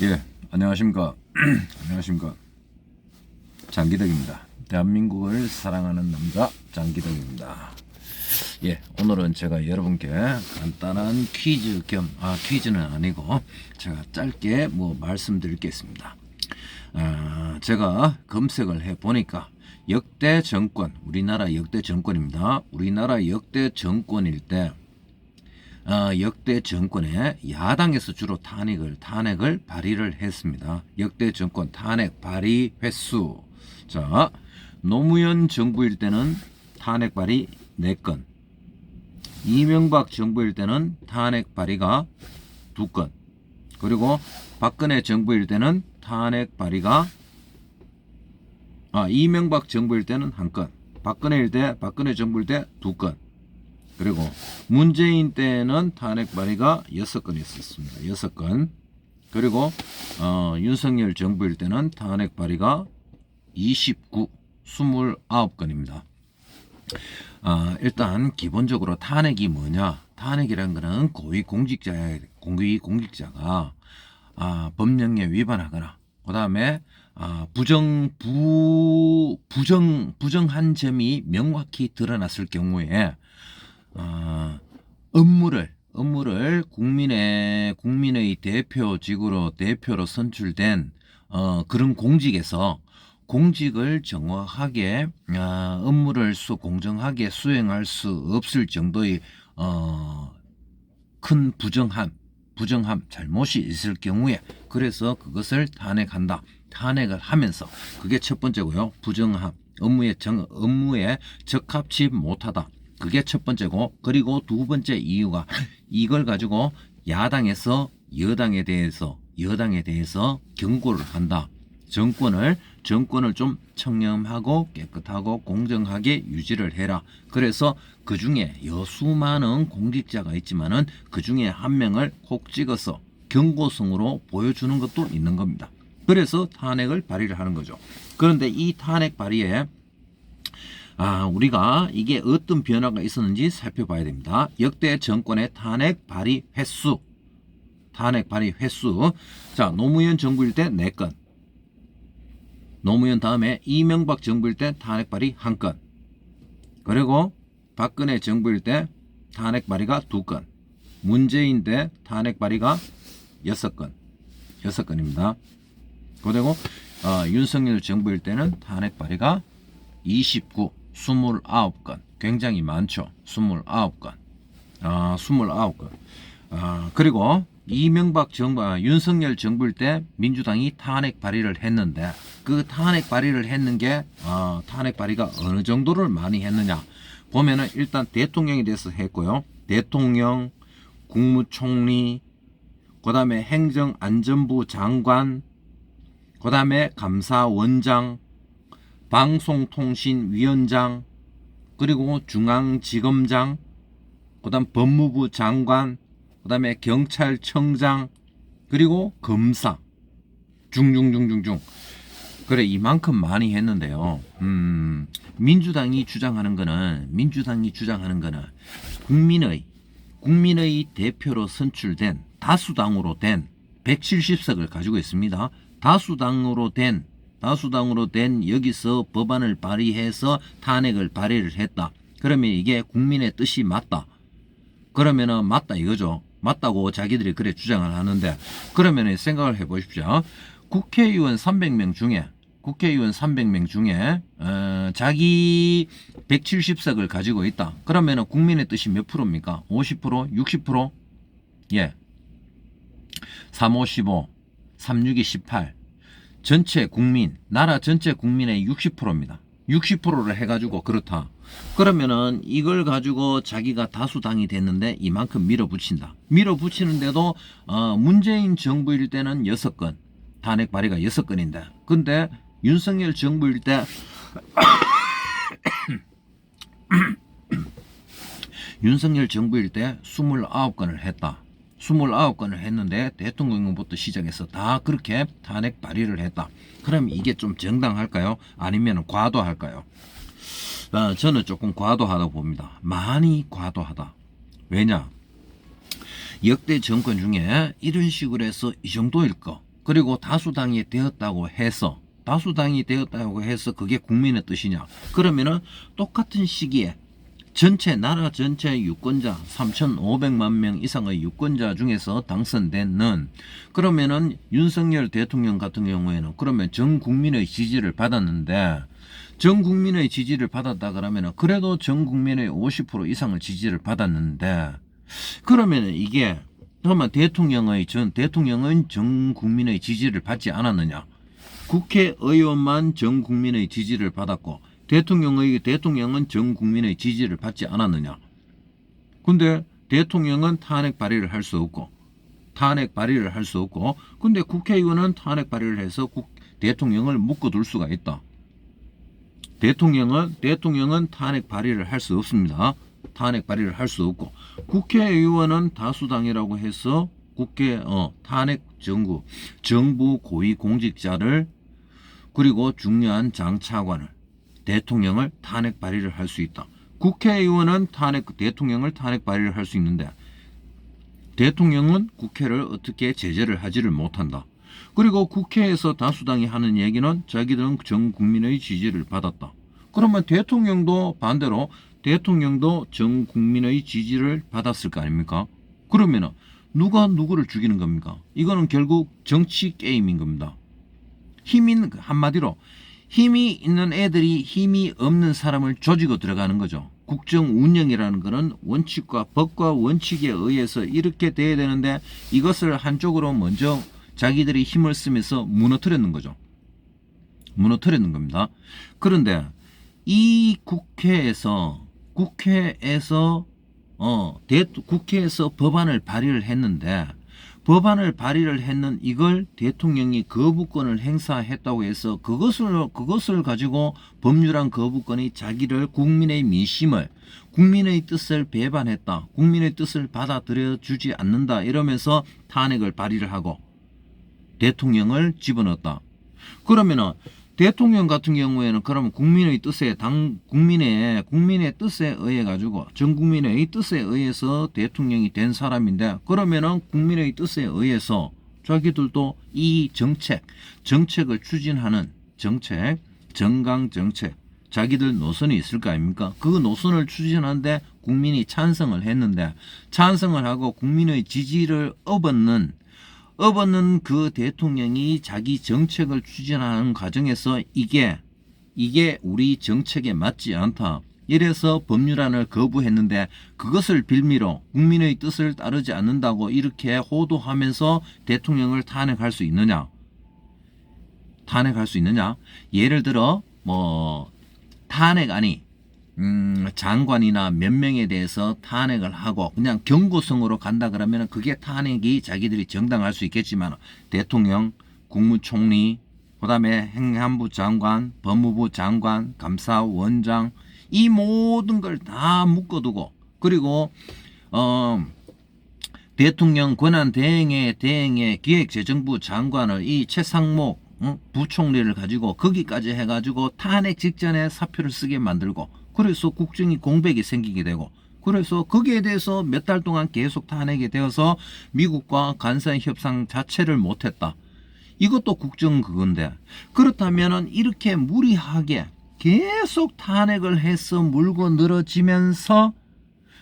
예, 안녕하십니까. 안녕하십니까. 장기덕입니다. 대한민국을 사랑하는 남자 장기덕입니다. 예, 오늘은 제가 여러분께 간단한 퀴즈 겸, 퀴즈는 아니고 제가 짧게 말씀드릴 게 있습니다. 제가 검색을 해 보니까 역대 정권, 우리나라 역대 정권입니다. 우리나라 역대 정권일 때 역대 정권에 야당에서 주로 탄핵을 발의를 했습니다. 역대 정권 탄핵 발의 횟수. 자, 노무현 정부일 때는 탄핵 발의 4건, 이명박 정부일 때는 탄핵 발의가 2건, 그리고 박근혜 정부일 때는 탄핵 발의가 이명박 정부일 때는 1건, 박근혜 정부일 때 2건, 그리고 문재인 때는 탄핵 발의가 6건 있었습니다. 6건. 그리고 윤석열 정부일 때는 탄핵 발의가 29건입니다. 일단 기본적으로 탄핵이 뭐냐? 탄핵이란 거는 고위공직자가 법령에 위반하거나 그다음에 부정한 점이 명확히 드러났을 경우에 업무를 국민의 대표로 선출된 그런 공직에서 공직을 정확하게 업무를 공정하게 수행할 수 없을 정도의 큰 부정함 잘못이 있을 경우에 그래서 그것을 탄핵을 하면서 그게 첫 번째고요. 부정함, 업무에 적합치 못하다. 그게 첫 번째고, 그리고 두 번째 이유가 이걸 가지고 야당에서 여당에 대해서 경고를 한다. 정권을 좀 청렴하고 깨끗하고 공정하게 유지를 해라. 그래서 그 중에 여수많은 공직자가 있지만은 그 중에 한 명을 콕 찍어서 경고성으로 보여주는 것도 있는 겁니다. 그래서 탄핵을 발의를 하는 거죠. 그런데 이 탄핵 발의에 우리가 이게 어떤 변화가 있었는지 살펴봐야 됩니다. 역대 정권의 탄핵 발의 횟수. 자, 노무현 정부일 때 4건. 노무현 다음에 이명박 정부일 때 탄핵 발의 1건. 그리고 박근혜 정부일 때 탄핵 발의가 2건. 문재인 때 탄핵 발의가 6건입니다. 그리고 윤석열 정부일 때는 탄핵 발의가 29건. 굉장히 많죠. 29건. 29건. 그리고 윤석열 정부일 때 민주당이 탄핵 발의를 했는데 그 탄핵 발의를 했는 게 탄핵 발의가 어느 정도를 많이 했느냐 보면은 일단 대통령에 대해서 했고요. 대통령, 국무총리, 그 다음에 행정안전부 장관, 그 다음에 감사원장, 방송통신위원장, 그리고 중앙지검장, 그 다음 법무부 장관, 그 다음에 경찰청장, 그리고 검사 중중중중중. 그래, 이만큼 많이 했는데요. 민주당이 주장하는 거는 국민의 대표로 선출된 다수당으로 된 170석을 가지고 있습니다. 다수당으로 된 여기서 법안을 발의해서 탄핵을 발의를 했다. 그러면 이게 국민의 뜻이 맞다. 그러면은 맞다 이거죠. 맞다고 자기들이 그래 주장을 하는데, 그러면은 생각을 해보십시오. 국회의원 300명 중에 자기 170석을 가지고 있다. 그러면은 국민의 뜻이 몇 프로입니까? 50%? 60%? 예. 3, 5, 15, 3, 6이 18. 나라 전체 국민의 60%입니다. 60%를 해가지고 그렇다. 그러면은 이걸 가지고 자기가 다수당이 됐는데 이만큼 밀어붙이는데도 문재인 정부일 때는 6건, 탄핵 발의가 6건인데, 근데 윤석열 정부일 때 윤석열 정부일 때 29건을 했다. 29건을 했는데 대통령부터 시작해서 다 그렇게 탄핵 발의를 했다. 그럼 이게 좀 정당할까요? 아니면 과도할까요? 저는 조금 과도하다고 봅니다. 많이 과도하다. 왜냐? 역대 정권 중에 이런 식으로 해서 이 정도일 거, 그리고 다수당이 되었다고 해서 그게 국민의 뜻이냐? 그러면은 똑같은 시기에 나라 전체 유권자 3,500만 명 이상의 유권자 중에서 당선된 그러면은 윤석열 대통령 같은 경우에는 그러면 전 국민의 지지를 받았는데, 전 국민의 지지를 받았다 그러면은 그래도 전 국민의 50% 이상의 지지를 받았는데, 그러면은 이게 그러면 대통령은 전 국민의 지지를 받지 않았느냐? 국회의원만 전 국민의 지지를 받았고 대통령은 전 국민의 지지를 받지 않았느냐? 근데 대통령은 탄핵 발의를 할 수 없고 근데 국회의원은 탄핵 발의를 해서 대통령을 묶어둘 수가 있다. 대통령은 탄핵 발의를 할 수 없습니다. 탄핵 발의를 할 수 없고 국회의원은 다수당이라고 해서 탄핵 정부 고위 공직자를 그리고 중요한 장차관을 대통령을 탄핵 발의를 할 수 있다. 국회의원은 대통령을 탄핵 발의를 할 수 있는데 대통령은 국회를 어떻게 제재를 하지를 못한다. 그리고 국회에서 다수당이 하는 얘기는 자기들은 전 국민의 지지를 받았다. 그러면 대통령도 반대로 전 국민의 지지를 받았을 거 아닙니까? 그러면은 누가 누구를 죽이는 겁니까? 이거는 결국 정치 게임인 겁니다. 한마디로 힘이 있는 애들이 힘이 없는 사람을 조지고 들어가는 거죠. 국정 운영이라는 것은 원칙과 법과 원칙에 의해서 이렇게 돼야 되는데 이것을 한쪽으로 먼저 자기들이 힘을 쓰면서 무너뜨리는 거죠. 무너뜨리는 겁니다. 그런데 이 국회에서 법안을 발의를 했는데 이걸 대통령이 거부권을 행사했다고 해서 그것을 가지고 법률안 거부권이 자기를 국민의 민심을 국민의 뜻을 배반했다. 국민의 뜻을 받아들여 주지 않는다. 이러면서 탄핵을 발의를 하고 대통령을 집어넣었다. 그러면은 대통령 같은 경우에는 그러면 국민의 뜻에 의해 가지고 전 국민의 뜻에 의해서 대통령이 된 사람인데 그러면은 국민의 뜻에 의해서 자기들도 이 정책을 추진하는 정강 정책 자기들 노선이 있을 거 아닙니까? 그 노선을 추진하는데 국민이 찬성을 했는데 찬성을 하고 국민의 지지를 얻었는 그 대통령이 자기 정책을 추진하는 과정에서 이게 우리 정책에 맞지 않다. 이래서 법률안을 거부했는데 그것을 빌미로 국민의 뜻을 따르지 않는다고 이렇게 호도하면서 대통령을 탄핵할 수 있느냐? 예를 들어 탄핵안이 장관이나 몇 명에 대해서 탄핵을 하고 그냥 경고성으로 간다 그러면 그게 탄핵이 자기들이 정당할 수 있겠지만 대통령, 국무총리, 그다음에 행안부 장관, 법무부 장관, 감사원장 이 모든 걸 다 묶어두고 그리고 대통령 권한 대행의 기획재정부 장관을 이 최상목 부총리를 가지고 거기까지 해가지고 탄핵 직전에 사표를 쓰게 만들고 그래서 국정이 공백이 생기게 되고 그래서 거기에 대해서 몇 달 동안 계속 탄핵이 되어서 미국과 간사의 협상 자체를 못했다. 이것도 국정 그건데 그렇다면은 이렇게 무리하게 계속 탄핵을 해서 물고 늘어지면서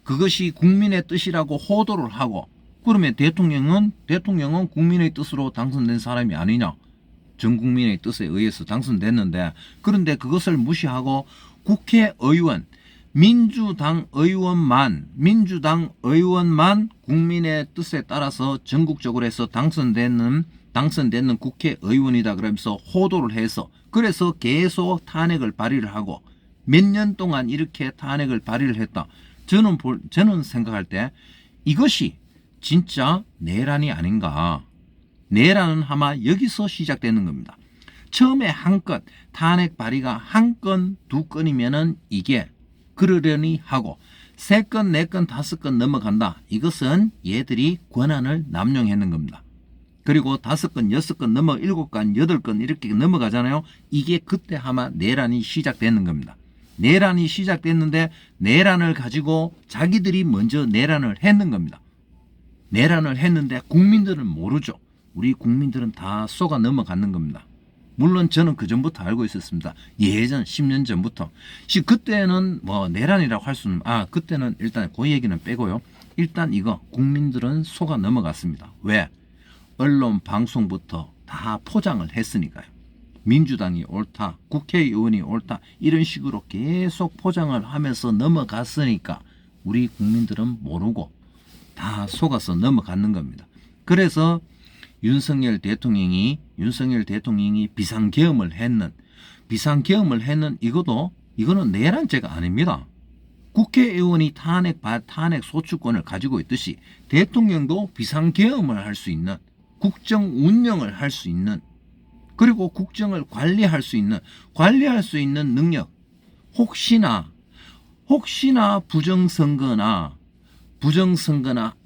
그것이 국민의 뜻이라고 호도를 하고 그러면 대통령은 국민의 뜻으로 당선된 사람이 아니냐? 전 국민의 뜻에 의해서 당선됐는데 그런데 그것을 무시하고 국회의원 민주당 의원만 국민의 뜻에 따라서 전국적으로 해서 당선되는 국회의원이다 그러면서 호도를 해서 그래서 계속 탄핵을 발의를 하고 몇 년 동안 이렇게 탄핵을 발의를 했다. 저는 생각할 때 이것이 진짜 내란이 아닌가. 내란은 아마 여기서 시작되는 겁니다. 처음에 한 건 탄핵 발의가 한 건, 두 건이면은 이게 그러려니 하고 세 건, 네 건, 다섯 건 넘어간다. 이것은 얘들이 권한을 남용했는 겁니다. 그리고 다섯 건, 여섯 건 넘어 일곱 건, 여덟 건 이렇게 넘어가잖아요. 이게 그때 아마 내란이 시작되는 겁니다. 내란이 시작됐는데 내란을 가지고 자기들이 먼저 내란을 했는 겁니다. 내란을 했는데 국민들은 모르죠. 우리 국민들은 다 속아 넘어가는 겁니다. 물론 저는 그 전부터 알고 있었습니다. 예전 10년 전부터. 그때는 뭐 내란이라고 할 수는 그때는 일단 그 얘기는 빼고요. 일단 이거 국민들은 속아 넘어갔습니다. 왜? 언론 방송부터 다 포장을 했으니까요. 민주당이 옳다, 국회의원이 옳다 이런 식으로 계속 포장을 하면서 넘어갔으니까 우리 국민들은 모르고 다 속아서 넘어가는 겁니다. 그래서 윤석열 대통령이 비상계엄을 했는 이거는 내란죄가 아닙니다. 국회의원이 탄핵 소추권을 가지고 있듯이 대통령도 비상계엄을 할 수 있는, 국정 운영을 할 수 있는, 그리고 국정을 관리할 수 있는 능력, 혹시나 부정선거나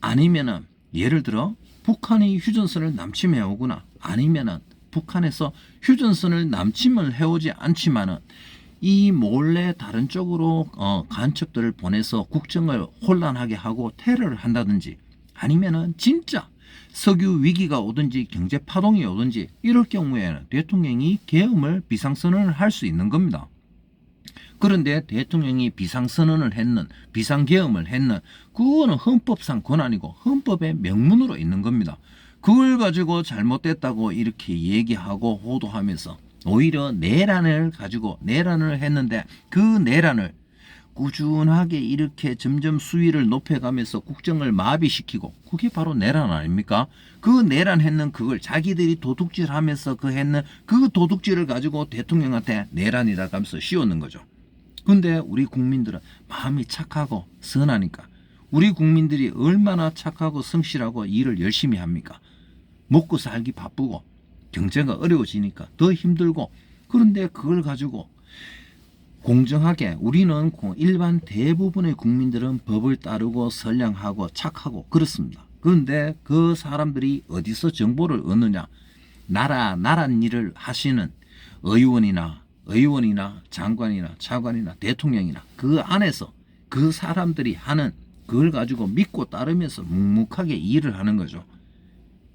아니면은 예를 들어 북한이 휴전선을 남침해 오거나 아니면은 북한에서 휴전선을 남침을 해오지 않지만은 이 몰래 다른 쪽으로 간첩들을 보내서 국정을 혼란하게 하고 테러를 한다든지 아니면은 진짜 석유 위기가 오든지 경제 파동이 오든지 이럴 경우에는 대통령이 계엄을 비상선언을 할 수 있는 겁니다. 그런데 대통령이 비상계엄을 했는 그거는 헌법상 권한이고 헌법의 명문으로 있는 겁니다. 그걸 가지고 잘못됐다고 이렇게 얘기하고 호도하면서 오히려 내란을 했는데 그 내란을 꾸준하게 이렇게 점점 수위를 높여가면서 국정을 마비시키고 그게 바로 내란 아닙니까? 그 내란했는 그걸 자기들이 도둑질하면서 그 도둑질을 가지고 대통령한테 내란이라고 하면서 씌우는 거죠. 근데 우리 국민들은 마음이 착하고 선하니까 우리 국민들이 얼마나 착하고 성실하고 일을 열심히 합니까? 먹고 살기 바쁘고 경제가 어려워지니까 더 힘들고 그런데 그걸 가지고 공정하게 우리는 일반 대부분의 국민들은 법을 따르고 선량하고 착하고 그렇습니다. 그런데 그 사람들이 어디서 정보를 얻느냐? 나란 일을 하시는 의원이나 장관이나 차관이나 대통령이나 그 안에서 그 사람들이 하는 그걸 가지고 믿고 따르면서 묵묵하게 일을 하는 거죠.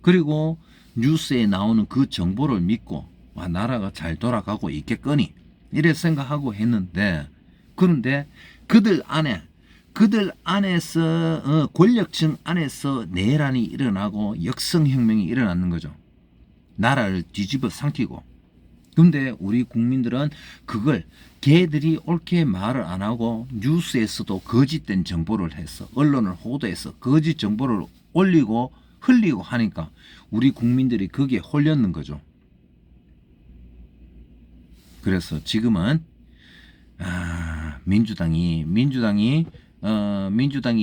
그리고 뉴스에 나오는 그 정보를 믿고 나라가 잘 돌아가고 있겠거니 이래 생각하고 했는데 그런데 그들 안에서 권력층 안에서 내란이 일어나고 역성혁명이 일어나는 거죠. 나라를 뒤집어 삼키고. 근데 우리 국민들은 그걸 걔들이 옳게 말을 안 하고 뉴스에서도 거짓된 정보를 해서 언론을 호도해서 거짓 정보를 올리고 흘리고 하니까 우리 국민들이 거기에 홀렸는 거죠. 그래서 지금은 민주당이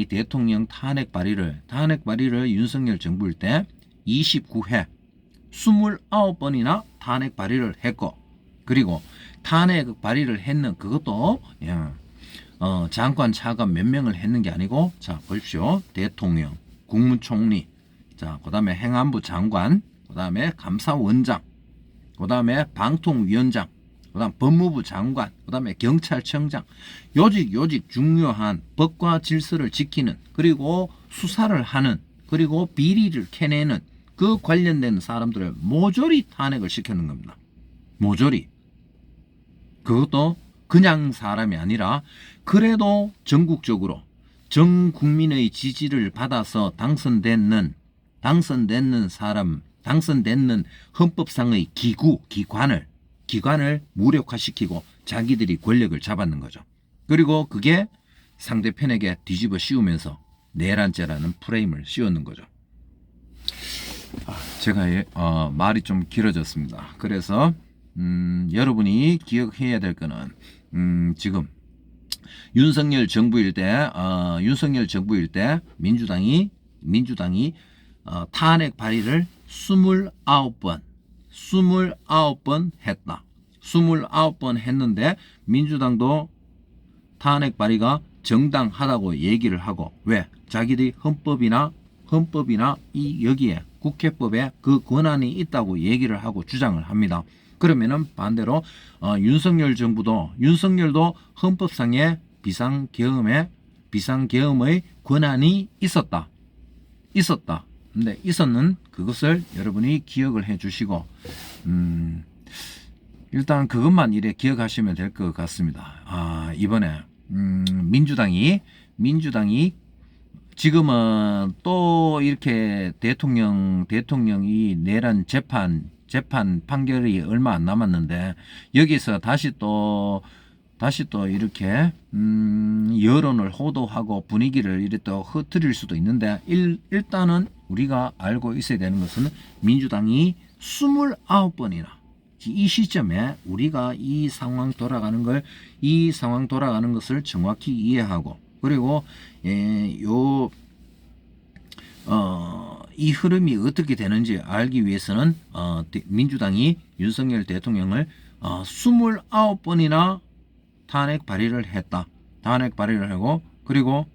대통령 탄핵 발의를 윤석열 정부일 때 29회 29번이나 탄핵 발의를 했고 그리고 탄핵 발의를 했는 그것도 장관 차관 몇 명을 했는 게 아니고 자 보십시오. 대통령, 국무총리, 자 그다음에 행안부 장관, 그다음에 감사원장, 그다음에 방통위원장, 그다음 법무부 장관, 그다음에 경찰청장, 요직 중요한 법과 질서를 지키는 그리고 수사를 하는 그리고 비리를 캐내는 그 관련된 사람들을 모조리 탄핵을 시켰는 겁니다. 모조리. 그것도 그냥 사람이 아니라 그래도 전국적으로 전 국민의 지지를 받아서 당선되는 헌법상의 기관을 무력화시키고 자기들이 권력을 잡았는 거죠. 그리고 그게 상대편에게 뒤집어 씌우면서 내란죄라는 프레임을 씌웠는 거죠. 제가 말이 좀 길어졌습니다. 그래서 여러분이 기억해야 될 거는 지금 윤석열 정부일 때 민주당이 탄핵 발의를 29번 했다. 29번 했는데 민주당도 탄핵 발의가 정당하다고 얘기를 하고 왜? 자기들이 헌법이나 여기에 국회법에 그 권한이 있다고 얘기를 하고 주장을 합니다. 그러면은 반대로 윤석열도 헌법상의 비상계엄의 권한이 있었다. 근데 있었는 그것을 여러분이 기억을 해 주시고 일단 그것만 이래 기억하시면 될 것 같습니다. 이번에 민주당이 지금은 또 이렇게 대통령이 내란 재판 판결이 얼마 안 남았는데 여기서 다시 또 이렇게 여론을 호도하고 분위기를 이렇게 또 흐트릴 수도 있는데 일단은 우리가 알고 있어야 되는 것은 민주당이 29번이나 이 시점에 우리가 이 상황 돌아가는 것을 정확히 이해하고 그리고 이 흐름이 어떻게 되는지 알기 위해서는 민주당이 윤석열 대통령을 29번이나 탄핵 발의를 했다. 탄핵 발의를 하고 그리고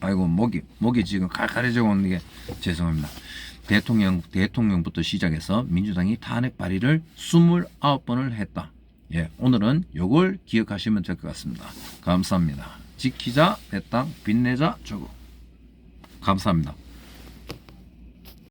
아이고 목이 지금 칼칼해져 오는 게 죄송합니다. 대통령부터 시작해서 민주당이 탄핵 발의를 29번을 했다. 오늘은 요걸 기억하시면 될 것 같습니다. 감사합니다. 지키자 내 땅 빛내자 조국. 감사합니다.